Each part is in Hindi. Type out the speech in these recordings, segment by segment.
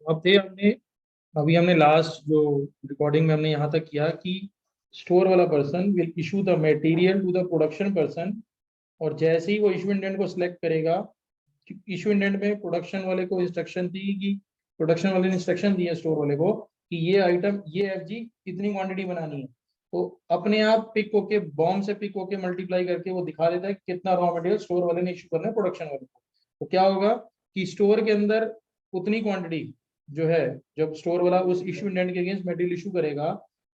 अब थे हमने अभी हमने लास्ट जो रिकॉर्डिंग में हमने यहाँ तक किया कि स्टोर वाला person will issue the material to the production person, और जैसे ही वो इशू इंडेंट को सिलेक्ट करेगा, इशू इंडेंट में प्रोडक्शन वाले को इंस्ट्रक्शन दी कि प्रोडक्शन वाले ने इंस्ट्रक्शन दी है स्टोर वाले को कि ये आइटम ये एफजी इतनी क्वांटिटी बनानी है, तो अपने आप पिक होके बॉम्ब से पिक होके मल्टीप्लाई करके वो दिखा देता है कि कितना रॉ मटेरियल स्टोर वाले ने इशू करना है प्रोडक्शन वाले को। तो क्या होगा कि स्टोर के अंदर उतनी क्वांटिटी जो है, जब स्टोर वाला उस इशू इंडेंट के अगेंस्ट मटेरियल इशू करेगा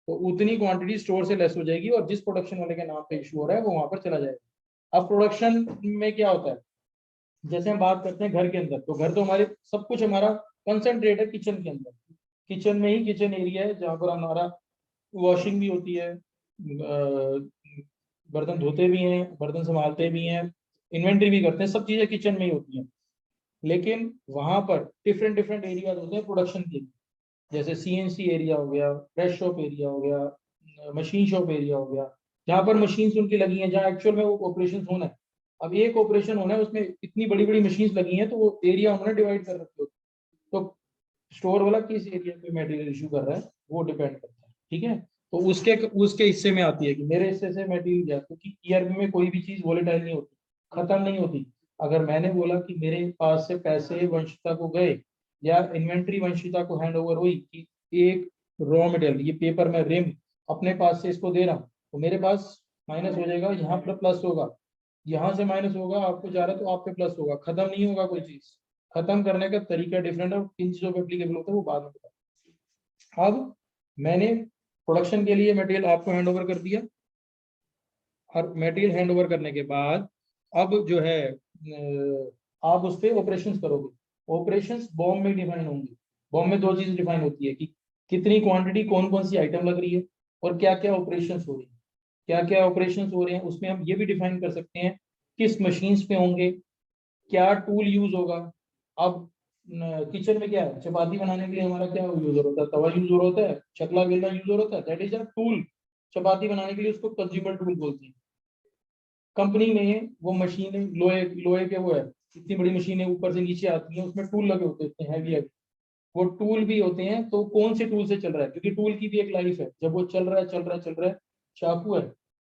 तो उतनी क्वांटिटी स्टोर से लेस हो जाएगी और जिस प्रोडक्शन वाले के नाम पे इशू हो रहा है वो वहां पर चला जाएगा। अब प्रोडक्शन में क्या होता है, जैसे हम बात करते हैं घर के अंदर, तो घर तो हमारे सब कुछ हमारा कंसंट्रेट है किचन के अंदर। किचन में ही किचन एरिया है जहाँ पर हमारा वॉशिंग भी होती है, बर्तन धोते भी हैं, बर्तन संभालते भी हैं, इन्वेंट्री भी करते हैं, सब चीजें किचन में ही होती हैं। लेकिन वहां पर डिफरेंट डिफरेंट एरिया होते हैं प्रोडक्शन के, जैसे सीएनसी एरिया हो गया, प्रेस शॉप एरिया हो गया, मशीन शॉप एरिया हो गया, जहाँ पर मशीन उनकी लगी हैं, जहाँ एक्चुअल में वो ऑपरेशन होना है। अब एक ऑपरेशन होना है उसमें इतनी बड़ी बड़ी मशीन लगी हैं, तो वो एरिया उन्होंने डिवाइड कर रखे होते हैं। तो स्टोर वाला किस एरिया पे मटेरियल इशू कर रहा है वो डिपेंड करता है। ठीक है, तो उसके उसके हिस्से में आती है कि मेरे हिस्से से मटेरियल गया, क्योंकि ईआरपी में कोई भी चीज वॉलेटाइल नहीं होती, खत्म नहीं होती। अगर मैंने बोला कि मेरे पास से पैसे वंशिता को गए या इन्वेंट्री वंशिता को हैंड ओवर हुई कि एक रॉ मटेरियल ये पेपर में रिम अपने पास से इसको दे रहा हूँ, तो मेरे पास माइनस हो जाएगा, यहाँ पर प्लस होगा, यहाँ से माइनस होगा, आपको जा रहा है तो आप पे प्लस होगा, खत्म नहीं होगा कोई चीज। खत्म करने का तरीका डिफरेंट है, किन चीजों पे एप्लीकेबल होता है वो बाद में बता। अब मैंने प्रोडक्शन के लिए मटेरियल आपको हैंड ओवर कर दिया, और मटेरियल हैंड ओवर करने के बाद अब जो है आप उस पर ऑपरेशन करोगे। ऑपरेशन बॉम्ब में डिफाइन होंगे। बॉम्ब में दो चीज डिफाइन होती है कि कितनी क्वांटिटी कौन कौन सी आइटम लग रही है और क्या क्या ऑपरेशन हो रही है। क्या क्या ऑपरेशन हो रहे हैं उसमें हम ये भी डिफाइन कर सकते हैं किस मशीन्स पे होंगे, क्या टूल यूज होगा। अब किचन में क्या है, चपाती बनाने के लिए हमारा क्या यूज होता है, तवा यूज होता है, चकला बेलना यूज होता है, दैट इज अ टूल। चपाती बनाने के लिए उसको कंज्यूमर टूल बोलते हैं। कंपनी में वो मशीनें लोहे लोहे के वो है, इतनी बड़ी मशीनें ऊपर से नीचे आती हैं, उसमें टूल लगे होते हैं इतने हैवी हैवी, वो टूल भी होते हैं। तो कौन से टूल से चल रहा है, क्योंकि टूल की भी एक लाइफ है, जब वो चल रहा है चल रहा है चल रहा है। चाकू है,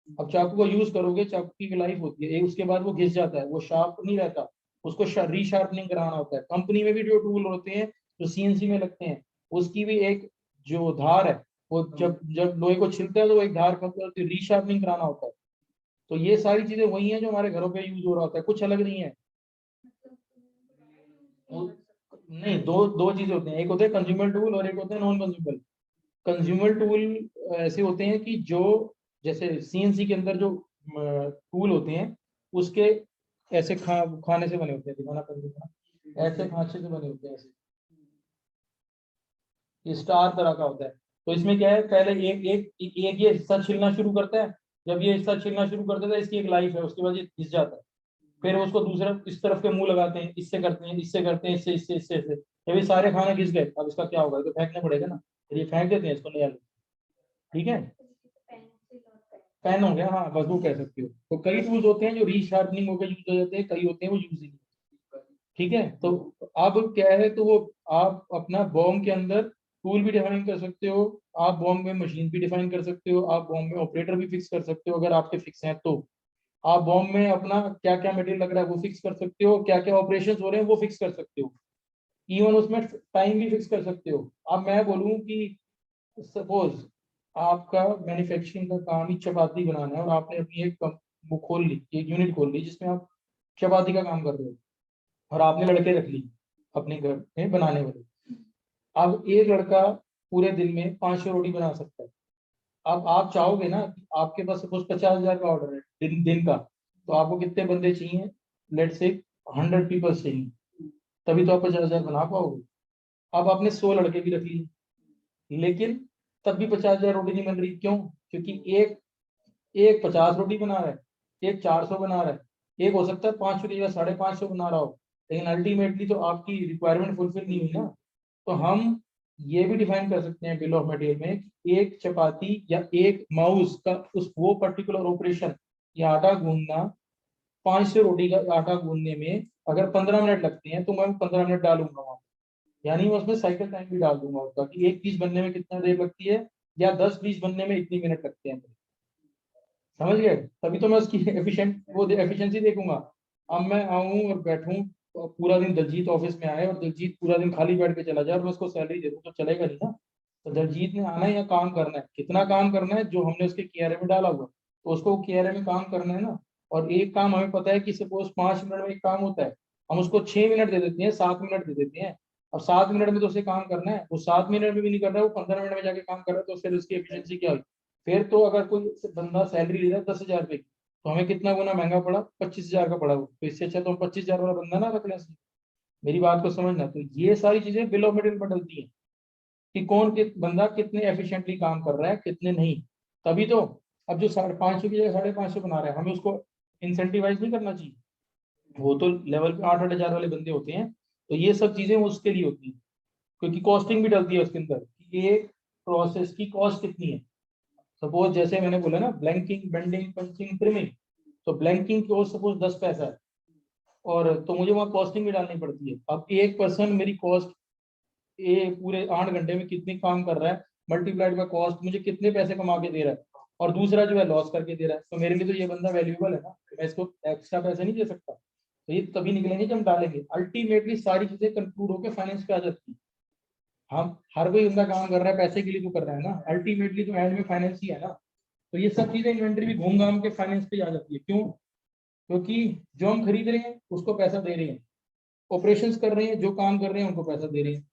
अब चाकू का यूज करोगे, चाकू की एक लाइफ होती है, एक उसके बाद वो घिस जाता है, वो शार्प नहीं रहता, उसको रीशार्पनिंग कराना होता है। कंपनी में भी जो टूल होते हैं जो सीएनसी में लगते हैं, उसकी भी एक जो धार है, वो जब जब लोहे को छिलते हैं तो वो एक धार रीशार्पनिंग कराना होता है। तो ये सारी चीजें वही हैं जो हमारे घरों पे यूज हो रहा होता है, कुछ अलग नहीं है। नहीं, दो दो चीजें होती हैं, एक होते हैं कंज्यूमर टूल और एक होते हैं नॉन कंज्यूमर। कंज्यूमर टूल ऐसे होते हैं कि जो जैसे सीएनसी के अंदर जो टूल होते हैं उसके ऐसे खाने से बने होते हैं, दिखाना पड़ेगा, ऐसे खांचे से बने होते हैं, ऐसे ये स्टार तरह का होता है। तो इसमें क्या है, पहले एक ये हिस्सा छिलना शुरू करता है, जब ये हिस्सा छिलना शुरू कर देता है इसकी एक लाइफ है, उसके बाद ये घिस जाता है। फिर उसको दूसरा इस तरफ के मुंह लगाते हैं, इससे करते हैं, इससे करते हैं, इससे इससे इससे इससे, जब ये सारे खाने घिस गए अब इसका क्या होगा, ये तो फेंकना पड़ेगा ना, फिर ये फेंक देते हैं इसको नया। ठीक है, पेन हो गया, हाँ बस वो कह सकते हो। तो कई टूल्स होते हैं जो रीशार्पनिंग होकर यूज हो जाते हैं, कई होते हैं वो यूज नहीं। ठीक है, तो अब क्या है, तो वो आप अपना बॉम्ब के अंदर टूल भी डिफाइन कर सकते हो, आप बॉम्ब में मशीन भी डिफाइन कर सकते हो, आप बॉम्ब में ऑपरेटर भी फिक्स कर सकते हो अगर आपके फिक्स हैं तो। आप बॉम्ब में अपना क्या क्या मटेरियल लग रहा है वो फिक्स कर सकते हो, क्या क्या ऑपरेशन हो रहे हैं वो फिक्स कर सकते हो, इवन उसमें टाइम भी फिक्स कर सकते हो। अब मैं बोलूँ कि सपोज आपका मैन्युफैक्चरिंग का काम ही चपाती बनाना है और आपने अपनी एक वो खोल ली, एक यूनिट खोल ली जिसमें आप चपाती का काम कर रहे हो, और आपने लड़के रख ली अपने घर में बनाने वाले। अब एक लड़का पूरे दिन में 500 रोटी बना सकता है। अब आप चाहोगे ना कि आपके पास सपोज 50,000 का ऑर्डर है दिन दिन का, तो आपको कितने बंदे चाहिए, लेट से 100 पीपल चाहिए, तभी तो आप 50,000 बना पाओगे। अब आपने 100 लड़के भी रख लिए, लेकिन तब भी 50,000 रोटी नहीं बन रही, क्यों? क्योंकि एक एक 50 रोटी बना रहा है, एक 400 बना रहा है, एक हो सकता है 500 की जगह 550 बना रहा हो, लेकिन अल्टीमेटली तो आपकी रिक्वायरमेंट फुलफिल नहीं हुई ना। तो हम ये भी डिफाइन कर सकते हैं बिल ऑफ मटेरियल में कि एक चपाती या एक माउस का उस वो पर्टिकुलर ऑपरेशन या आटा गूंदना, 500 रोटी का आटा गूंदने में अगर 15 मिनट लगते हैं तो मैं 15 मिनट डालूंगा वहां, यानी मैं उसमें साइकिल टाइम भी डाल दूंगा उसका कि एक पीस बनने में कितना देर लगती है या 10 पीस बनने में इतनी मिनट लगते हैं। समझ गए? तभी तो मैं उसकी एफिशिएंसी देखूंगा। अब मैं आऊं और बैठूं तो पूरा दिन दलजीत ऑफिस में आए और दलजीत पूरा दिन खाली बैठ के चला जाए और मैं उसको सैलरी दे दूं तो चलेगा नहीं ना। तो दलजीत ने आना है या काम करना है, कितना काम करना है जो हमने उसके केआरए में डाला हुआ तो उसको केआरए में काम करना है ना। और एक काम हमें पता है कि सपोज 5 मिनट में एक काम होता है, हम उसको 6 मिनट दे देते हैं, 7 मिनट दे देते हैं। अब 7 मिनट में तो उसे काम करना है, वो 7 मिनट में भी नहीं कर रहा है, वो 15 मिनट में जाके काम कर रहा है, तो फिर उसकी एफिशिएंसी क्या हुई? फिर तो अगर कोई बंदा सैलरी ले रहा है 10,000 रुपए की तो हमें कितना गुना महंगा पड़ा? 25,000 का पड़ा वो, तो इससे अच्छा तो हम 25,000 वाला बंदा ना रख लें। मेरी बात को समझना। तो ये सारी चीजें बिल ऑफ मटेरियल में डलती है कि कौन बंदा कितने एफिशिएंटली काम कर रहा है कितने नहीं। तभी तो अब जो 550 की जगह 550 बना रहा है हमें उसको इंसेंटिवाइज नहीं करना चाहिए? वो तो लेवल पे 8-8 हजार वाले बंदे होते हैं। तो ये सब चीजें उसके लिए होती है, क्योंकि कॉस्टिंग भी डलती है उसके अंदर कि एक प्रोसेस की कॉस्ट कितनी है। सपोज जैसे मैंने बोला ना, ब्लैंकिंग, बेंडिंग, पंचिंग, ट्रिमिंग। तो ब्लैंकिंग की कॉस्ट सपोज 10 पैसा है, और तो मुझे वहाँ कॉस्टिंग भी डालनी पड़ती है। अब एक पर्सन मेरी कॉस्ट ये पूरे 8 घंटे में कितनी काम कर रहा है मल्टीप्लाइड बाय कॉस्ट मुझे कितने पैसे कमा के दे रहा है, और दूसरा जो है लॉस करके दे रहा है, तो मेरे लिए तो ये बंदा वैल्यूएबल है ना, मैं इसको एक्स्ट्रा पैसे नहीं दे सकता। तो ये तभी निकलेंगे जब हम डालेंगे। अल्टीमेटली सारी चीजें कंक्लूड होकर फाइनेंस पे आ जाती है। हम हर कोई बंदा काम कर रहा है पैसे के लिए तो कर रहा है ना, अल्टीमेटली तो एंड में फाइनेंस ही है ना। तो ये सब चीजें इन्वेंटरी भी घूम घाम के फाइनेंस पे आ जाती है। क्यों? क्योंकि जो हम खरीद रहे हैं उसको पैसा दे रहे हैं, ऑपरेशंस कर रहे हैं जो काम कर रहे हैं उनको पैसा दे रहे हैं,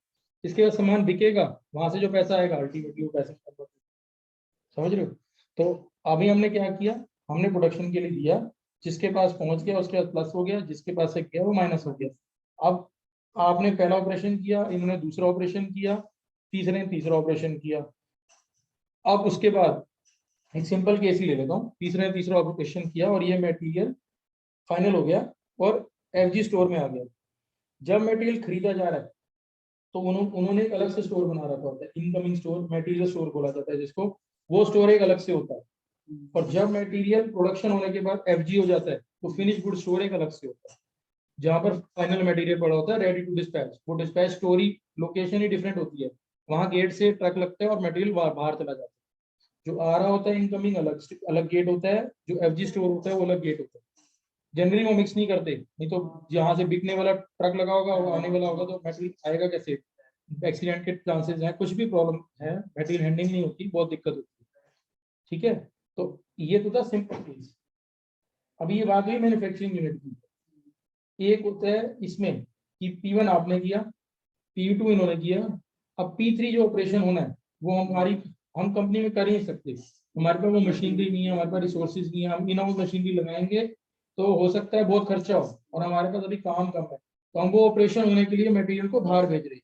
इसके बाद सामान बिकेगा, वहां से जो पैसा आएगा अल्टीमेटली वो पैसा convert समझ रहे हो? तो अभी हमने क्या किया, हमने प्रोडक्शन के लिए दिया, जिसके पास पहुंच गया उसके पास प्लस हो गया, जिसके पास से गया वो माइनस हो गया। अब आपने पहला ऑपरेशन किया, इन्होंने दूसरा ऑपरेशन किया, तीसरे ने तीसरा ऑपरेशन किया। अब उसके बाद एक सिंपल केस ही ले लेता हूँ, तीसरे ने तीसरा ऑपरेशन किया और ये मटेरियल फाइनल हो गया और एफजी स्टोर में आ गया। जब मटेरियल खरीदा जा रहा है तो उन्होंने एक अलग से स्टोर बना रखा होता है, इनकमिंग स्टोर, मटेरियल स्टोर बोला जाता है जिसको, वो स्टोर एक अलग से होता है। और जब मटेरियल प्रोडक्शन होने के बाद एफजी हो जाता है तो फिनिश गुड स्टोर एक अलग से होता है, जहाँ पर फाइनल मटेरियल पड़ा होता है रेडी टू डिस्पैच। वो डिस्पैच स्टोरी लोकेशन ही डिफरेंट होती है, वहां गेट से ट्रक लगता है और मटेरियल बाहर चला जाता है। जो आ रहा होता है इनकमिंग अलग अलग गेट होता है, जो एफजी स्टोर होता है वो अलग गेट होता है। जनरली वो मिक्स नहीं करते, नहीं तो जहां से बिकने वाला ट्रक लगा होगा वो आने वाला होगा तो मटेरियल आएगा कैसे? एक्सीडेंट के चांसेस हैं, कुछ भी प्रॉब्लम है, मटेरियल हैंडलिंग नहीं होती, बहुत दिक्कत होती है। ठीक है? तो ये तो था सिंपल केस। अभी ये बात हुई मैन्युफैक्चरिंग यूनिट की। एक होता है इसमें कि P1 आपने किया, P2 इन्होंने किया, अब P3 जो ऑपरेशन होना है वो हम कंपनी में कर ही नहीं सकते। हमारे पास वो मशीनरी नहीं है, हमारे पास रिसोर्सेज नहीं है, हम इन हाउस मशीनरी लगाएंगे तो हो सकता है बहुत खर्चा हो, और हमारे पास अभी काम कम है, तो हम वो ऑपरेशन होने के लिए मटेरियल को बाहर भेज रहे हैं।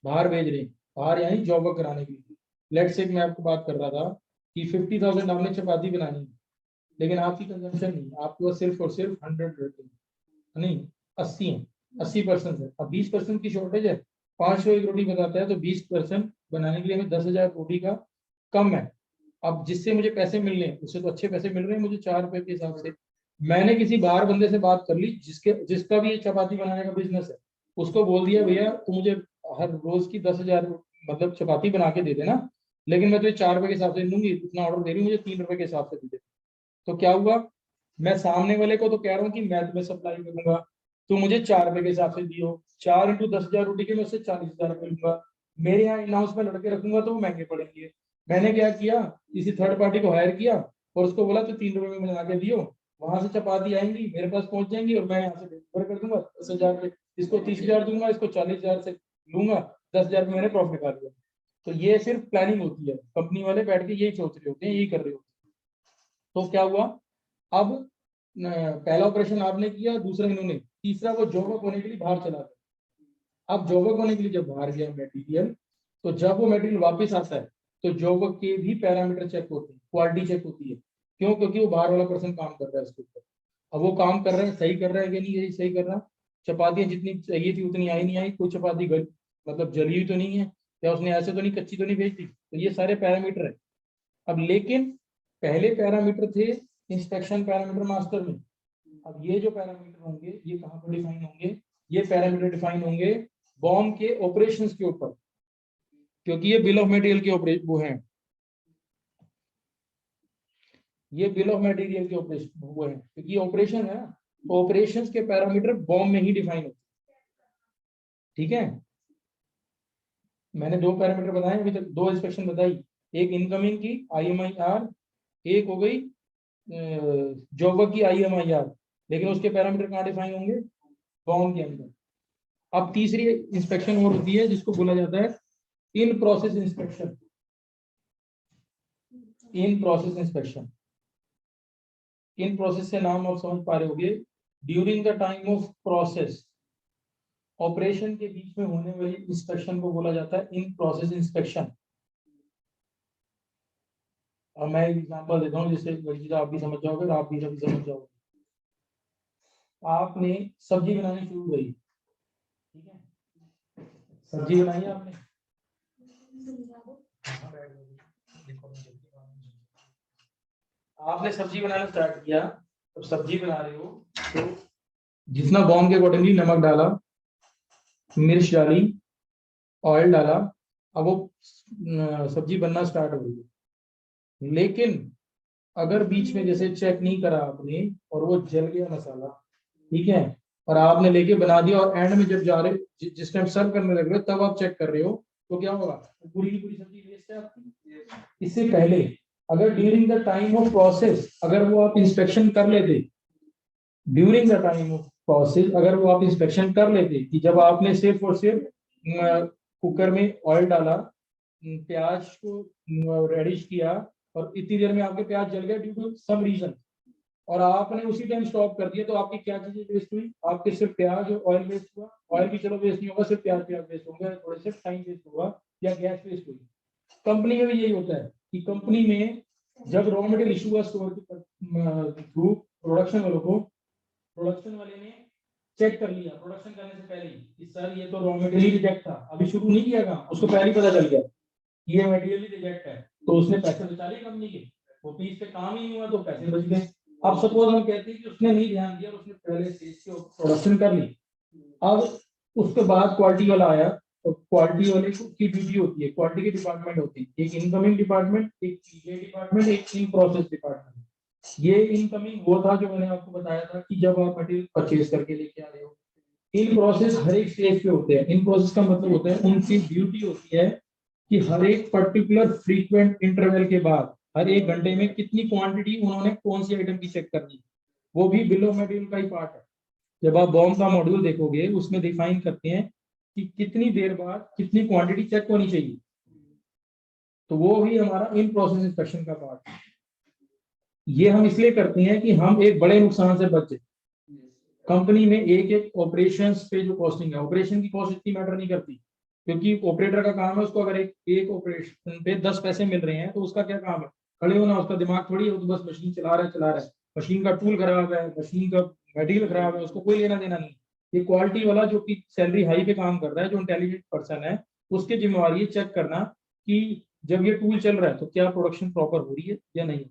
बाहर भेज रहे हैं, बाहर यानी जॉब वर्क कराने के लिए। लेट से मैं आपको बात कर रहा था कि 50,000 आपने चपाती बनानी है, लेकिन आपकी कंजम्पशन नहीं है, आपके पास सिर्फ और सिर्फ 100 नहीं 80 है, 80% है। अब 20% की शॉर्टेज है, 500 एक रोटी बनाता है तो 20% बनाने के लिए हमें 10,000 रोटी का कम है। अब जिससे मुझे पैसे मिल रहे हैं उससे तो अच्छे पैसे मिल रहे हैं मुझे 4 रुपए के हिसाब से। मैंने किसी बाहर बंदे से बात कर ली जिसका भी ये चपाती बनाने का बिजनेस है, उसको बोल दिया भैया तू मुझे हर रोज की 10,000 मतलब चपाती बना के दे देना, लेकिन मैं तुझे 4 रुपए के हिसाब से दूंगी, इतना ऑर्डर दे रही हूँ मुझे 3 रुपए के हिसाब से दे दे। तो क्या हुआ, मैं सामने वाले को तो कह रहा हूँ कि मैं तुम्हें सप्लाई करूंगा, तो मुझे 4 रुपए के हिसाब से दियो, 4 × 10,000 रोटी के मैं उससे 40,000 रुपए लूंगा। मेरे यहाँ इन हाउस में लड़के रखूंगा तो वो महंगे पड़ेंगे। मैंने क्या किया, किसी थर्ड पार्टी को हायर किया और उसको बोला तो 3 रुपए में बना के दियो, वहां से चपाती आएंगी मेरे पास पहुंच जाएंगी और मैं यहाँ से डिलीवर कर दूंगा 10,000 रुपए, इसको 30,000 दूंगा, इसको 40,000 से लूंगा, 10,000 मैंने प्रॉफिट निकाल लिया। तो ये सिर्फ प्लानिंग होती है, कंपनी वाले बैठ के यही सोच रहे होते हैं, यही कर रहे होते हैं। तो क्या हुआ, अब पहला ऑपरेशन आपने किया, दूसरा इन्होंने, तीसरा वो जॉब होने के लिए बाहर चला गया। अब जॉब होने के लिए जब बाहर गया मटेरियल, तो जब वो मटेरियल वापस आता है तो जॉब के भी पैरामीटर चेक होते हैं, क्वालिटी चेक होती है। क्यों? क्योंकि वो बाहर वाला पर्सन काम कर रहा है उसके ऊपर। अब वो काम कर रहा है, सही कर रहा है कि नहीं यही सही कर रहा है, चपातियां जितनी चाहिए थी उतनी आई नहीं आई, कोई चपाती मतलब जली हुई तो नहीं है, या उसने ऐसे तो नहीं कच्ची तो नहीं भेज दी, तो ये सारे पैरामीटर है। अब लेकिन पहले पैरामीटर थे इंस्पेक्शन पैरामीटर मास्टर में, अब ये जो पैरामीटर होंगे ये कहाँ पर डिफाइन होंगे, ये पैरामीटर डिफाइन होंगे बॉम्ब के ऑपरेशंस के ऊपर, क्योंकि ये बिल ऑफ मटेरियल के वो हैं, ये बिल ऑफ मटेरियल के ऑपरेशन वो है, क्योंकि ऑपरेशन है ना, तो ऑपरेशंस के पैरामीटर बॉम्ब में ही डिफाइन होते हैं। ठीक है, मैंने 2 पैरामीटर बताए अभी तक, 2 इंस्पेक्शन बताई, एक इनकमिंग की IMIR, एक हो गई जॉब की IMIR, लेकिन उसके पैरामीटर कहाँ डिफाइन होंगे, बॉम्ब के अंदर। अब तीसरी इंस्पेक्शन और होती है जिसको बोला जाता है in process inspection. In process inspection, in process से नाम आप समझ पा रहे होंगे, during the time of process, operation के बीच में होने वाली इंस्पेक्शन को बोला जाता है इन प्रोसेस इंस्पेक्शन। अब मैं एग्जांपल देता हूँ जिससे आप भी समझ जाओगे और आप भी सभी समझ जाओगे। आपने सब्जी बनानी शुरू करी, ठीक है, सब्जी बनाई आपने, आपने सब्जी बनाना स्टार्ट किया, तो सब्जी बना रहे हो तो जितना बॉम्ब के अकॉर्डिंगली नमक डाला, मिर्च डाली, ऑयल डाला, अब वो सब्जी बनना स्टार्ट हो गई। लेकिन अगर बीच में जैसे चेक नहीं करा आपने और वो जल गया मसाला, ठीक है, और आपने लेके बना दिया और एंड में जब जा रहे जिस टाइम सर्व करने लग रहे हो तब आप चेक कर रहे हो, तो क्या होगा, पूरी की पूरी सब्जी वेस्ट है आपकी। इससे पहले अगर during the time of process अगर वो आप इंस्पेक्शन कर लेते, during the time of process अगर वो आप इंस्पेक्शन कर लेते कि जब आपने सिर्फ और सिर्फ कुकर में ऑयल डाला, प्याज को रेडिश किया और इतनी देर में आपके प्याज जल गया ड्यू टू सम रीजन, और आपने उसी टाइम स्टॉप कर दिया, तो आपकी क्या चीजें वेस्ट हुई, आपके सिर्फ प्याज और ऑयल वेस्ट हुआ। ऑयल भी चलो वेस्ट नहीं होगा, सिर्फ प्याज वेस्ट होगा, थोड़े से टाइम वेस्ट होगा या गैस वेस्ट हुई। कंपनी में भी यही होता है कि कंपनी में जब रॉ मटेरियल इशू हुआ स्टोर के थ्रू प्रोडक्शन वालों को, प्रोडक्शन वाले ने चेक कर लिया प्रोडक्शन करने से पहले ही कि सर ये तो रॉ मटेरियल रिजेक्ट था, अभी शुरू नहीं किया काम, उसको पहले ही पता चल गया ये मटेरियल ही रिजेक्ट है, तो उसने पैसे बचा लिए कंपनी के, वो पीस पे काम ही नहीं हुआ तो पैसे बच गए। अब सपोज हम कहते हैं कि उसने नहीं ध्यान दिया, उसने पहले सेल्स की प्रोडक्शन कर ली, अब उसके बाद क्वालिटी वाला आया, तो क्वालिटी वाले की ड्यूटी होती है, क्वालिटी के डिपार्टमेंट होती है, एक इनकमिंग डिपार्टमेंट, एक पीए डिपार्टमेंट, एक इन प्रोसेस डिपार्टमेंट। ये इनकमिंग वो था जो मैंने आपको बताया था कि जब आप मटेरियल परचेज करके लेके आ रहे हो। इन प्रोसेस हर एक स्टेज पे होते हैं, इन प्रोसेस का मतलब होता है उनकी ड्यूटी होती है कि हर एक पर्टिकुलर फ्रीक्वेंट इंटरवल के बाद हर एक घंटे में कितनी क्वांटिटी उन्होंने कौन सी आइटम की चेक करनी, वो भी बिल ऑफ मटेरियल का ही पार्ट है। जब आप बॉम्ब का मॉड्यूल देखोगे उसमें डिफाइन करते हैं कि कितनी देर बाद कितनी क्वांटिटी चेक होनी चाहिए, तो वो भी हमारा इन प्रोसेस इंस्पेक्शन का पार्ट है। ये हम इसलिए करते हैं कि हम एक बड़े नुकसान से बचे। कंपनी में एक एक ऑपरेशन पे जो कॉस्टिंग है, ऑपरेशन की कॉस्ट इतनी मैटर नहीं करती, क्योंकि ऑपरेटर का काम है, उसको अगर एक ऑपरेशन पे 10 पैसे मिल रहे हैं तो उसका क्या काम है, खड़े होना, उसका दिमाग थोड़ी है, वो तो बस मशीन चला रहा है, मशीन का टूल खराब है, मशीन का मटेरियल खराब है, उसको कोई लेना देना नहीं। ये क्वालिटी वाला जो कि सैलरी हाई पे काम कर रहा है, जो इंटेलिजेंट पर्सन है, उसकी जिम्मेवारी है चेक करना कि जब ये टूल चल रहा है तो क्या प्रोडक्शन प्रॉपर हो रही है या नहीं।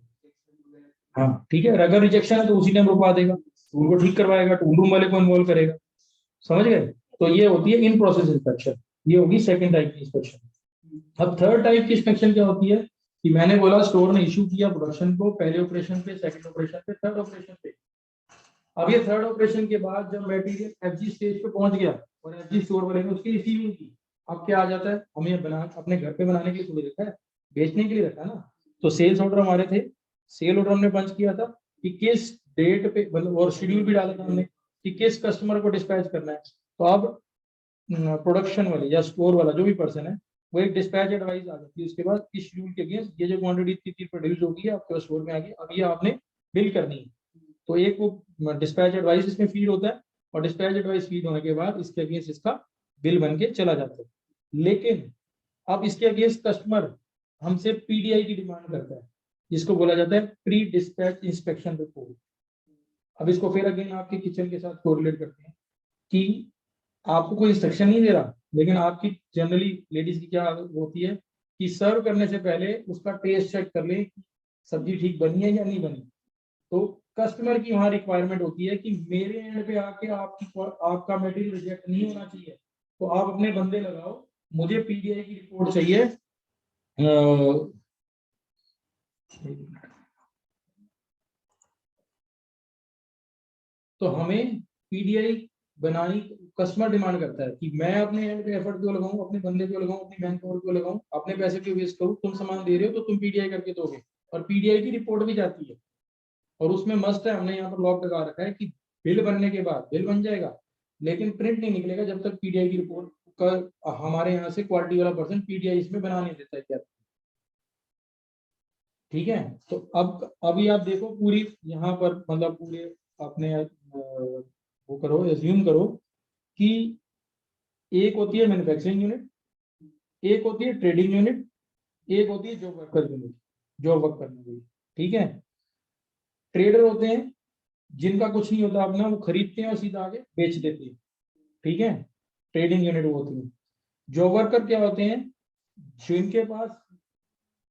हाँ ठीक है, अगर रिजेक्शन है तो उसी टाइम रुकवा देगा, टूल को ठीक करवाएगा, टूल रूम वाले को इन्वॉल्व करेगा। समझ गए, तो ये होती है इन प्रोसेस इंस्पेक्शन, ये होगी सेकंड टाइप की इंस्पेक्शन। अब थर्ड टाइप की इंस्पेक्शन क्या होती है कि मैंने बोला स्टोर ने इशू किया प्रोडक्शन को, पहले ऑपरेशन पे, सेकंड ऑपरेशन पे, थर्ड ऑपरेशन पे। अब ये थर्ड ऑपरेशन के बाद जब मटेरियल एफजी स्टेज पे पहुंच गया और एफजी स्टोर वाले ने उसकी रिसीविंग की, अब क्या आ जाता है, हमें बना अपने घर पे बनाने के लिए थोड़ी रखा है, बेचने के लिए रखा ना। तो सेल्स ऑर्डर हमारे थे, सेल ऑर्डर हमने पंच किया था कि किस डेट पे, मतलब और शेड्यूल भी डाला था हमने कि किस कस्टमर को डिस्पैच करना है। तो अब प्रोडक्शन वाले या स्टोर वाला जो भी पर्सन है, वो एक डिस्पैच एडवाइस आ जाती है उसके बाद इस शेड्यूल के अगेंस्ट ये जो क्वांटिटी इतनी प्रोड्यूस होगी आपके स्टोर में आ गई, अब ये आपने बिल करनी है। तो एक वो डिस्पैच एडवाइस इसमें फीड होता है, और डिस्पैच एडवाइस फीड होने के बाद इसके अगेंस्ट इसका बिल बन के चला जाता है। लेकिन अब इसके अगेंस्ट कस्टमर हमसे पीडीआई की डिमांड करता है, जिसको बोला जाता है प्री डिस्पैच इंस्पेक्शन रिपोर्ट। अब इसको फिर अगेन आपके किचन के साथ कोरिलेट करते हैं कि आपको कोई इंस्ट्रक्शन नहीं दे रहा, लेकिन आपकी जनरली लेडीज की क्या आदत होती है कि सर्व करने से पहले उसका टेस्ट चेक कर ले कि सब्जी ठीक बनी है या नहीं बनी। तो कस्टमर की वहां रिक्वायरमेंट होती है कि मेरे एंड पे आके आपका मटेरियल रिजेक्ट नहीं होना चाहिए, तो आप अपने बंदे लगाओ, मुझे पीडीआई की रिपोर्ट चाहिए। तो हमें पीडीआई बनानी, कस्टमर डिमांड करता है कि मैं अपने एंड पे एफर्ट क्यों लगाऊं, अपने बंदे क्यों लगाऊं, अपनी मैन पावर क्यों लगाऊं, अपने पैसे क्यों वेस्ट करूं, तुम सामान दे रहे हो तो तुम पीडीआई करके दोगे। और पीडीआई की रिपोर्ट भी जाती है, और उसमें मस्ट है, हमने यहाँ पर लॉक लगा रखा है कि बिल बनने के बाद बिल बन जाएगा, लेकिन प्रिंट नहीं निकलेगा जब तक पीडीआई की रिपोर्ट का हमारे यहाँ से क्वालिटी वाला पर्सन पीडीआई इसमें बना नहीं देता है क्या। ठीक है। तो अब अभी आप देखो पूरी यहाँ पर मतलब पूरे अपने वो करो, एज्यूम करो कि एक होती है मैन्युफैक्चरिंग यूनिट, एक होती है ट्रेडिंग यूनिट, एक होती है job worker unit, job work करने वाली। ठीक है। ट्रेडर होते हैं जिनका कुछ नहीं होता अपना, वो खरीदते हैं और सीधा आगे बेच देते हैं। ठीक है। ट्रेडिंग यूनिट वो होती है। जॉब वर्कर क्या होते हैं, जिनके पास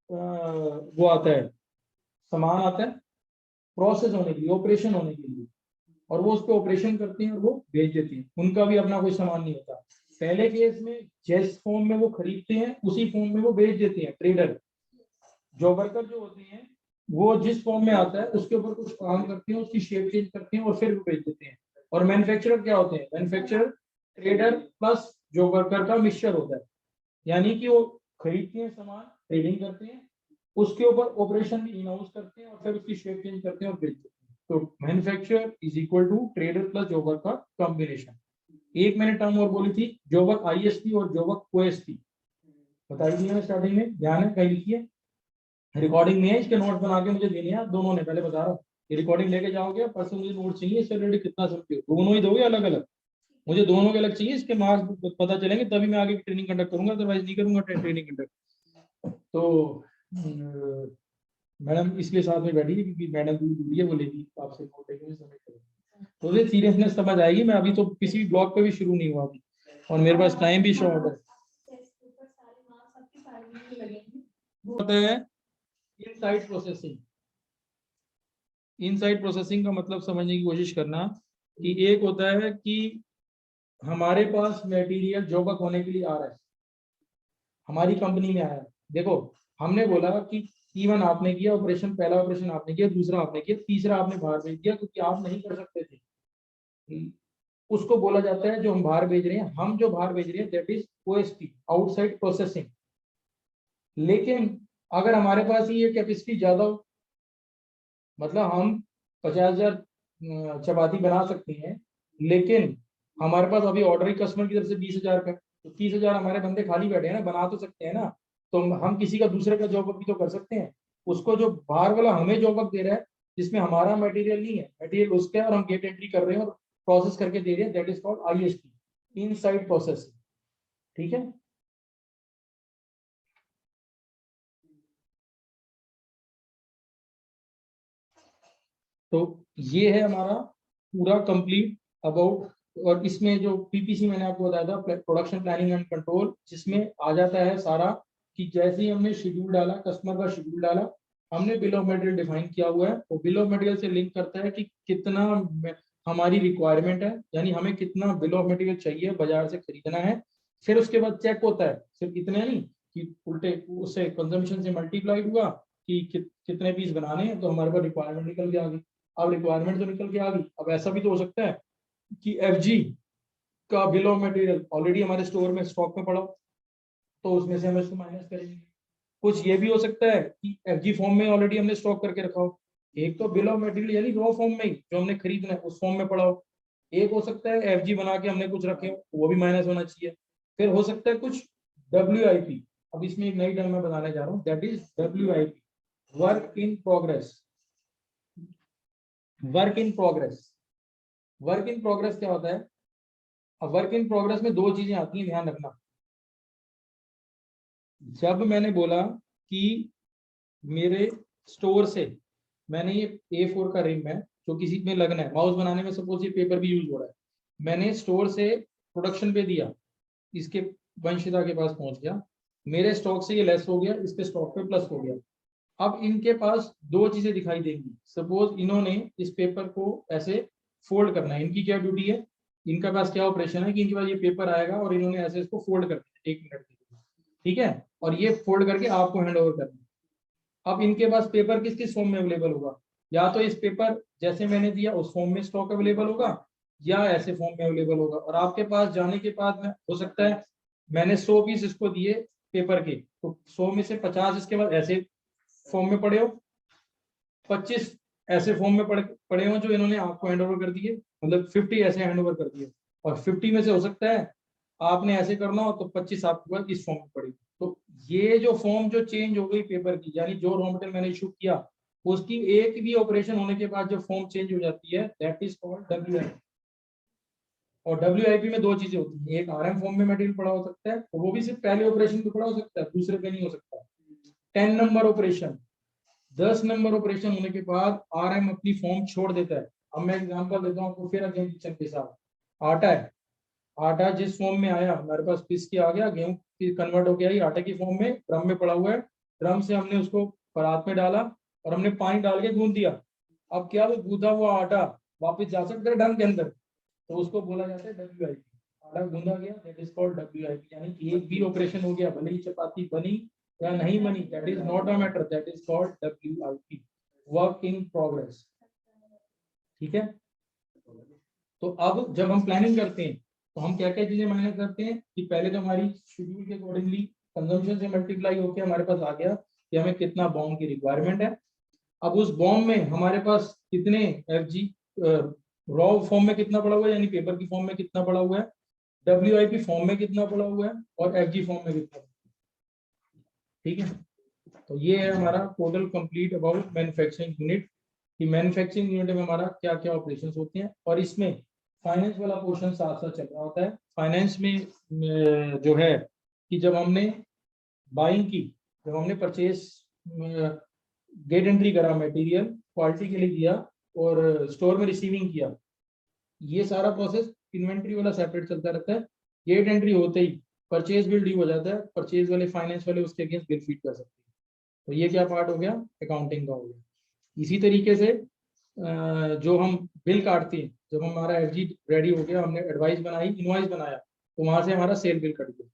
वो आता है, सामान आता है प्रोसेस होने के लिए, ऑपरेशन होने के लिए, और वो उस पर ऑपरेशन करते हैं और वो बेच देते हैं, उनका भी अपना कोई सामान नहीं होता। पहले केस में जिस फॉर्म में वो खरीदते हैं उसी फॉर्म में वो बेच देते हैं ट्रेडर। जॉब वर्कर जो होते हैं वो जिस फॉर्म में आता है उसके ऊपर कुछ काम करते हैं, उसकी शेप चेंज करते हैं और फिर वो बेच देते हैं। और मैन्युफैक्चरर क्या होते हैं, manufacturer trader plus job worker का मिक्सचर होता है, यानी कि वो खरीदते हैं सामान, ट्रेडिंग करते हैं, उसके ऊपर ऑपरेशन भी इन हाउस करते हैं और फिर उसकी शेप चेंज करते हैं और बेच देते हैं। तो manufacturer is equal to trader plus job work का कॉम्बिनेशन। एक मैंने टर्म और बोली थी, जॉब वर्क आईएसटी और जॉब वर्क ओएसटी, बताई थी मैंने स्टार्टिंग में, ध्यान है कहीं लिखिए, रिकॉर्डिंग में है, इसके नोट बना के मुझे देने हैं दोनों ने, पहले बता रहा हूँ। ये रिकॉर्डिंग लेके जाओगे, परसों मुझे नोट चाहिए, इससे रिलेटेड कितना समझते हो, दोनों ही दोगे अलग अलग, मुझे दोनों के अलग चाहिए, इसके मार्क्स पता चलेंगे तभी मैं आगे की ट्रेनिंग कंडक्ट करूंगा, अदरवाइज नहीं करूंगा ट्रेनिंग कंडक्ट। तो मैडम इसलिए साथ में बैठी है क्योंकि मैडम दूर दूर है, बोलेगी आपसे नोट लेके सबमिट करेंगे, तो ये सीरियसनेस समझ आएगी। मैं अभी तो किसी भी ब्लॉग पे भी शुरू नहीं हुआ अभी, और मेरे पास टाइम भी शॉर्ट है। होता है इनसाइड प्रोसेसिंग। इनसाइड प्रोसेसिंग का मतलब समझने की कोशिश करना कि एक होता है कि हमारे पास मटेरियल जॉब वर्क होने के लिए आ रहा है, हमारी कंपनी में आया है। देखो हमने बोला कि इवन आपने किया ऑपरेशन, पहला ऑपरेशन आपने किया, दूसरा आपने किया, तीसरा आपने बाहर भेज दिया क्योंकि आप नहीं कर सकते थे, उसको बोला जाता है जो हम बाहर भेज रहे हैं, हम जो बाहर भेज रहे हैं that is OST, outside processing. लेकिन अगर हमारे पास ये कैपेसिटी ज्यादा हो, मतलब हम 50,000 चपाती बना सकते हैं, लेकिन हमारे पास अभी ऑर्डर ही कस्टमर की तरफ से 20,000 का, तो 30,000 हमारे बंदे खाली बैठे हैं ना, बना तो सकते हैं ना, तो हम किसी का दूसरे का जॉब वर्क भी तो कर सकते हैं। उसको जो बाहर वाला हमें जॉब वर्क दे रहा है जिसमें हमारा मटेरियल नहीं है, मटेरियल उसका है और हम गेट एंट्री कर रहे हैं और प्रोसेस करके दे रहे हैं, that is called IST, inside processing. ठीक है। तो ये है हमारा पूरा कंप्लीट अबाउट, और इसमें जो पीपीसी मैंने आपको बताया था, प्रोडक्शन प्लानिंग एंड कंट्रोल, जिसमें आ जाता है सारा कि जैसे ही हमने शेड्यूल डाला, कस्टमर का शेड्यूल डाला, हमने बिल ऑफ मटेरियल डिफाइन किया हुआ है, तो बिल ऑफ मटेरियल से लिंक करता है कि कितना हमारी रिक्वायरमेंट है, यानी हमें कितना बिल ऑफ मटेरियल चाहिए बाजार से खरीदना है। फिर उसके बाद चेक होता है, सिर्फ इतने नहीं कि उल्टे उससे कंजम्पशन से मल्टीप्लाइड हुआ कि कितने पीस बनाने हैं, तो हमारे पास रिक्वायरमेंट निकल के आ गई। अब रिक्वायरमेंट तो निकल के आ गई, अब ऐसा भी तो हो सकता है कि एफजी का बिल ऑफ मटेरियल ऑलरेडी हमारे स्टोर में स्टॉक में पड़ा हो, तो उसमें से हम इसको माइनस करेंगे। कुछ ये भी हो सकता है कि एफजी फॉर्म में ऑलरेडी हमने स्टॉक करके रखा हो, एक तो बिल ऑफ मटेरियल यानी रॉ फॉर्म में ही जो हमने खरीदना है उस फॉर्म में पड़ा हो, एक हो सकता है एफजी बना के हमने कुछ रखे हो, वो भी माइनस होना चाहिए। फिर हो सकता है कुछ डब्ल्यूआईपी, अब इसमें एक नई टर्म मैं बताने जा रहा हूँ, that is WIP, work in progress. Work in progress, work in progress क्या होता है? अब वर्क इन प्रोग्रेस में दो चीजें आती हैं, ध्यान रखना। जब मैंने बोला कि मेरे स्टोर से मैंने ये A4 का रिम है जो किसी में लगना है, माउस बनाने में सपोज ये पेपर भी यूज हो रहा है, मैंने स्टोर से प्रोडक्शन पे दिया, इसके वंशिता के पास पहुंच गया, मेरे स्टॉक से ये लेस हो गया, इसके स्टॉक पे प्लस हो गया। अब इनके पास दो चीजें दिखाई देंगी, सपोज इन्होंने इस पेपर को ऐसे फोल्ड करना है, इनकी क्या ड्यूटी है? इनका पास क्या ऑपरेशन है कि इनके पास ये पेपर आएगा और इन्होंने ऐसे इसको फोल्ड कर दिया 1 मिनट के लिए, ठीक है, और ये फोल्ड करके आपको हैंड ओवर करना है। अब इनके पास पेपर किस किस फॉर्म में अवेलेबल होगा, या तो इस पेपर जैसे मैंने दिया उस फॉर्म में स्टॉक अवेलेबल होगा, या ऐसे फॉर्म में अवेलेबल होगा। और आपके पास जाने के बाद में हो सकता है मैंने 100 पीस इसको दिए पेपर के, तो 100 में से 50 इसके बाद ऐसे फॉर्म में पड़े हो, 25 ऐसे फॉर्म में पड़े हो जो इन्होंने आपको हैंड ओवर कर दिए, मतलब 50 ऐसे हैंड ओवर कर दिए, और 50 में से हो सकता है आपने ऐसे करना हो तो 25 आपके पास इस फॉर्म में पड़ेगी। तो ये जो फॉर्म जो चेंज हो गई पेपर की, यानी जो रॉ मटेरियल मैंने इशू किया उसकी एक भी ऑपरेशन होने के बाद जो फॉर्म चेंज हो जाती है दैट इज कॉल्ड डब्ल्यूआईपी। और डब्ल्यूआईपी में दो चीजें होती हैं, एक आरएम फॉर्म में मटेरियल पड़ा हो सकता है, और वो भी सिर्फ पहले ऑपरेशन पे पड़ा हो सकता है, दूसरे पे नहीं हो सकता। 10 नंबर ऑपरेशन, 10 नंबर ऑपरेशन होने के बाद आरएम अपनी फॉर्म छोड़ देता है। अब मैं एग्जांपल देता हूँ आपको फिर अगेन किचन के साथ। आटा है, आटा जिस फॉर्म में आया हमारे पास पिस के आ गया, गेहूं की कन्वर्ट हो गया आटे की फॉर्म में, ड्रम में पड़ा हुआ है, ड्रम से हमने उसको परात में डाला और हमने पानी डाल के गूंद दिया। अब क्या वो गूंदा हुआ आटा वापस जा सकता है ड्रम के अंदर, तो उसको बोला जाता है डब्ल्यूआईपी। आटा गूंदा गया, दैट इज कॉल्ड डब्ल्यूआईपी, यानी एक भी ऑपरेशन हो गया भले ही चपाती बनी या नहीं बनी, that is not a matter, that is called WIP, work in progress. ठीक है, तो अब जब हम प्लानिंग करते हैं तो हम क्या क्या चीजें मैनेज करते हैं कि पहले तो हमारी शेड्यूल के अकॉर्डिंगली कंजम्पशन से मल्टीप्लाई होकर हमारे पास आ गया कि हमें कितना बॉम्ब की रिक्वायरमेंट है। अब उस बॉम्ब में हमारे पास कितने एफजी रॉ फॉर्म में कितना पड़ा हुआ है, यानी पेपर की फॉर्म में कितना पड़ा हुआ है, डब्ल्यूआईपी फॉर्म में कितना पड़ा हुआ है, और एफजी फॉर्म में कितना। ठीक है, तो ये है हमारा total complete about manufacturing unit, कि मैन्युफैक्चरिंग यूनिट में हमारा क्या क्या ऑपरेशंस होते हैं। और इसमें फाइनेंस वाला पोर्शन साथ साथ चल रहा होता है। फाइनेंस में जो है कि जब हमने बाइंग की, जब हमने परचेज गेट एंट्री करा, मटेरियल क्वालिटी के लिए किया, और स्टोर में रिसीविंग किया, ये सारा प्रोसेस इन्वेंट्री वाला सेपरेट चलता रहता है। गेट एंट्री होते ही परचेज बिल ड्यू हो जाता है, परचेज वाले फाइनेंस वाले उसके अगेंस्ट बिल फीड कर सकते हैं। तो ये क्या पार्ट हो गया, अकाउंटिंग का हो गया। इसी तरीके से जो हम बिल काटते हैं, जब हमारा एफजी रेडी हो गया, हमने एडवाइस बनाई, इनवॉइस बनाया, तो वहां से हमारा सेल बिल कट गया।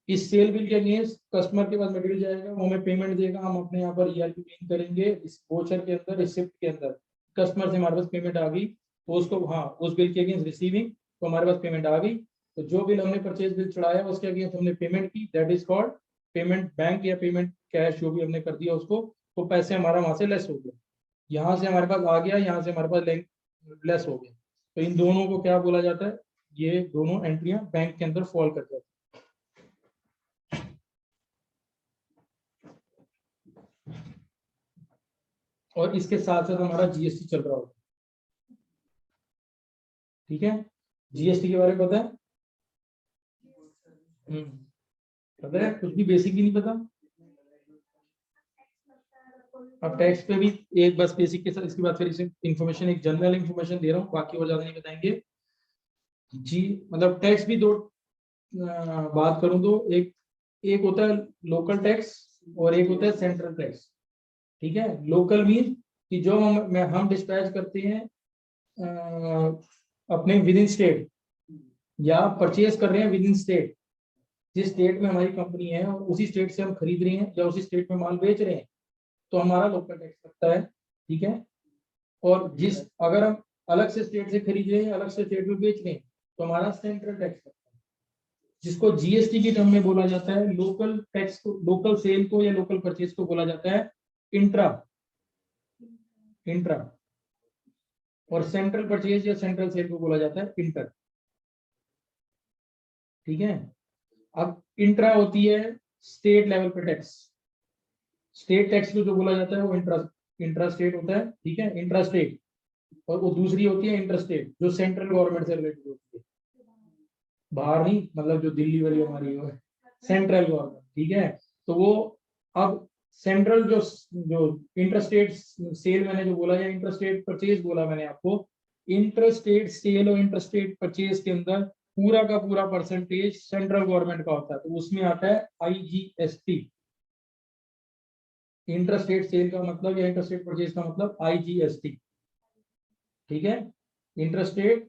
इस सेल बिल के अगेंस्ट कस्टमर के पास मटेरियल जाएगा, वो हमें पेमेंट देगा, हम अपने यहाँ पर ईआरपी पिन करेंगे, इस वोचर के अंदर, रिसिप्ट के अंदर कस्टमर से हमारे पास पेमेंट आ गई, तो उसको हाँ उस बिल के अगेंस्ट रिसीविंग, तो हमारे पास पेमेंट आ गई। तो जो बिल हमने परचेज बिल चढ़ाया उसके अगेंस्ट हमने पेमेंट की, that is called payment bank या पेमेंट कैश, जो भी हमने कर दिया उसको, तो पैसे हमारा वहां से लेस हो गया, यहाँ से हमारे पास आ गया, यहाँ से हमारे पास लेस हो गया। तो इन दोनों को क्या बोला जाता है, ये दोनों एंट्रियां बैंक के अंदर फॉल कर जाती है। और इसके साथ साथ हमारा जीएसटी चल रहा होगा। ठीक है, जीएसटी के बारे में पता है? पता है, कुछ भी बेसिक भी नहीं पता। अब टैक्स पे भी एक बस बेसिक के साथ, इसके बाद फिर इसे इंफॉर्मेशन, एक जनरल इंफॉर्मेशन दे रहा हूँ, बाकी और ज्यादा नहीं बताएंगे जी। मतलब टैक्स भी दो बात करूं तो एक एक होता है लोकल टैक्स और एक होता है सेंट्रल टैक्स। ठीक है, लोकल मीन कि जो हम डिस्पैच करते हैं अपने विद इन स्टेट, या परचेज कर रहे हैं विद इन स्टेट, जिस स्टेट में हमारी कंपनी है और उसी स्टेट से हम खरीद रहे हैं या उसी स्टेट में माल बेच रहे हैं, तो हमारा लोकल टैक्स लगता है। ठीक है, और जिस अगर हम अलग से स्टेट से खरीद रहे हैं, अलग से स्टेट में बेच रहे हैं, तो हमारा सेंट्रल टैक्स लगता है, जिसको जीएसटी की टर्म में बोला जाता है। लोकल टैक्स को, लोकल सेल को या लोकल परचेज को बोला जाता है इंट्रा इंट्रा, और सेंट्रल परचेज या सेंट्रल सेल को बोला जाता है इंटर। ठीक है, अब इंट्रा होती है स्टेट लेवल पे टैक्स, स्टेट टैक्स को जो बोला जाता है वो इंट्रा इंट्रा स्टेट होता है। ठीक है, इंट्रा स्टेट, और वो दूसरी होती है इंटर स्टेट, जो सेंट्रल गवर्नमेंट से रिलेटेड होती है, बाहर नहीं, मतलब जो दिल्ली वाली हमारी है सेंट्रल गवर्नमेंट। ठीक है, तो वो अब सेंट्रल जो जो इंटरस्टेट सेल मैंने जो बोला, या इंटरस्टेट परचेज बोला मैंने आपको, इंटरस्टेट सेल और इंटरस्टेट परचेज के अंदर पूरा का पूरा परसेंटेज सेंट्रल गवर्नमेंट का होता है, तो उसमें आता है आईजीएसटी। इंटरस्टेट सेल का मतलब या इंटरस्टेट परचेज का मतलब आईजीएसटी। ठीक है, इंटरस्टेट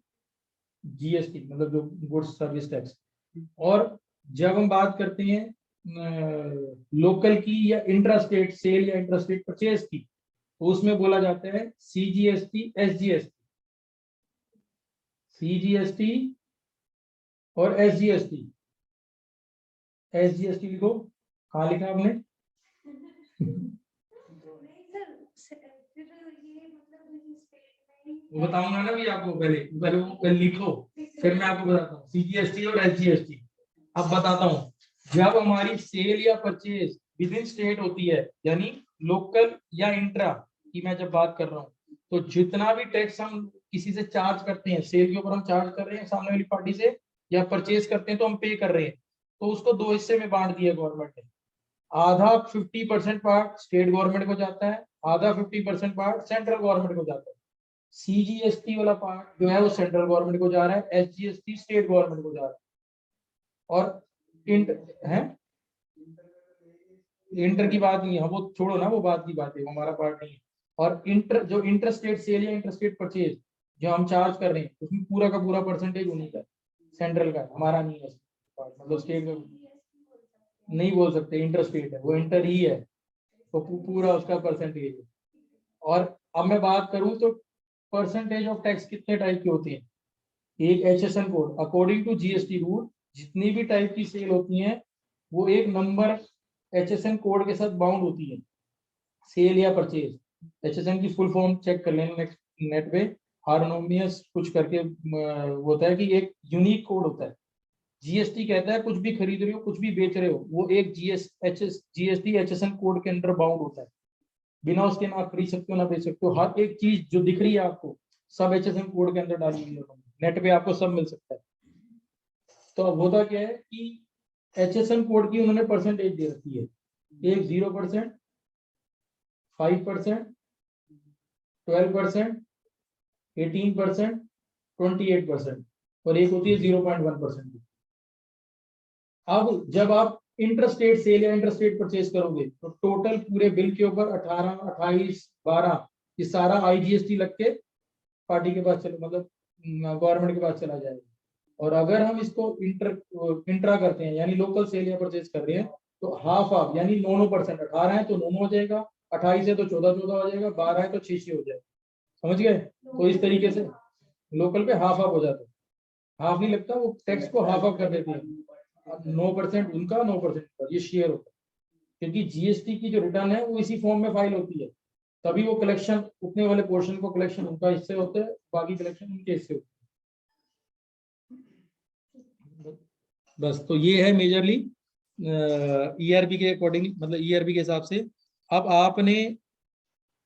जीएसटी मतलब जो गुड्स सर्विस टैक्स। और जब हम बात करते हैं लोकल की या इंट्रा स्टेट सेल या इंट्रा स्टेट परचेज की, तो उसमें बोला जाता है सीजीएसटी, एसजीएसटी। सीजीएसटी और एसजीएसटी। एसजीएसटी लिखो, कहाँ लिखा आपने? वो बताऊंगा ना भी आपको, पहले पहले वो पहले लिखो, फिर मैं आपको बताता हूँ सीजीएसटी और एसजीएसटी। अब बताता हूँ, जब हमारी सेल या परचेज विद इन स्टेट होती है, यानी लोकल या इंट्रा की मैं जब बात कर रहा हूँ, तो जितना भी टैक्स हम किसी से चार्ज करते हैं, सेल के ऊपर हम चार्ज कर रहे हैं सामने वाली पार्टी से, या परचेज करते हैं तो हम पे कर रहे हैं, तो उसको दो हिस्से में बांट दिया गवर्नमेंट ने। आधा 50% पार्ट स्टेट गवर्नमेंट को जाता है, आधा 50% पार्ट सेंट्रल गवर्नमेंट को जाता है। सीजीएसटी वाला पार्ट जो है वो सेंट्रल गवर्नमेंट को जा रहा है, एसजीएसटी स्टेट गवर्नमेंट को जा रहा है। और इंटर की बात नहीं है, वो छोड़ो ना, वो बात की बात है, वो हमारा पार्ट नहीं है। और जो इंटर स्टेट सेल या इंटर स्टेट परचेज जो हम चार्ज कर रहे हैं, उसमें पूरा का पूरा परसेंटेज उन्हीं का, सेंट्रल का, हमारा नहीं है मतलब स्टेट का नहीं बोल सकते, इंटर स्टेट है वो, इंटर ही है, तो पूरा उसका परसेंटेज है। और अब मैं बात करूं तो परसेंटेज ऑफ टैक्स कितने टाइप के होते हैं। एक HSN code, according to GST rule जितनी भी टाइप की सेल होती हैं वो एक नंबर एचएसएन कोड के साथ बाउंड होती है, सेल या परचेज। एचएसएन की फुल फॉर्म चेक कर लेना नेट पे, हार्मोनियस कुछ करके होता है कि एक यूनिक कोड होता है। जीएसटी कहता है कुछ भी खरीद रहे हो, कुछ भी बेच रहे हो, वो एक जीएसटी एचएसएन कोड के अंडर बाउंड होता है। बिना उसके ना आप खरीद सकते हो ना बेच सकते हो। हर एक चीज जो दिख रही है आपको सब एचएसएन कोड के अंदर डाली हुई है, नेट पे आपको सब मिल सकता है। तो अब होता क्या है कि एचएसएन कोड की उन्होंने परसेंटेज दे रखी है, एक 0%, 5%, 12%, 18%, 28%, और एक होती है 0.1%। अब जब आप इंटरस्टेट सेल या इंटरस्टेट परचेज करोगे तो टोटल पूरे बिल के ऊपर 18, 28, 12 ये सारा आईजीएसटी लग के पार्टी के पास चलो, मतलब गवर्नमेंट के पास चला जाएगा। और अगर हम इसको इंट्रा करते हैं यानी लोकल सेल या परचेज कर रहे हैं, तो हाफ हाफ यानी 9% 18 है तो 9 हो जाएगा, 28 है तो 14 हो जाएगा, 12 है तो 6 हो जाएगा। समझ गए? तो इस तरीके से लोकल पे हाफ हाफ हो जाता है, हाफ नहीं लगता, वो टैक्स को हाफ हाफ कर देते हैं। 9% उनका, 9% ये शेयर होता है, क्योंकि जीएसटी की जो रिटर्न है वो इसी फॉर्म में फाइल होती है, तभी वो कलेक्शन उतने वाले पोर्शन को कलेक्शन उनका हिस्से होते हैं, बाकी कलेक्शन उनके हिस्से होते हैं। बस तो ये है मेजरली ईआरबी के अकॉर्डिंग, मतलब ईआरबी के हिसाब से। अब आपने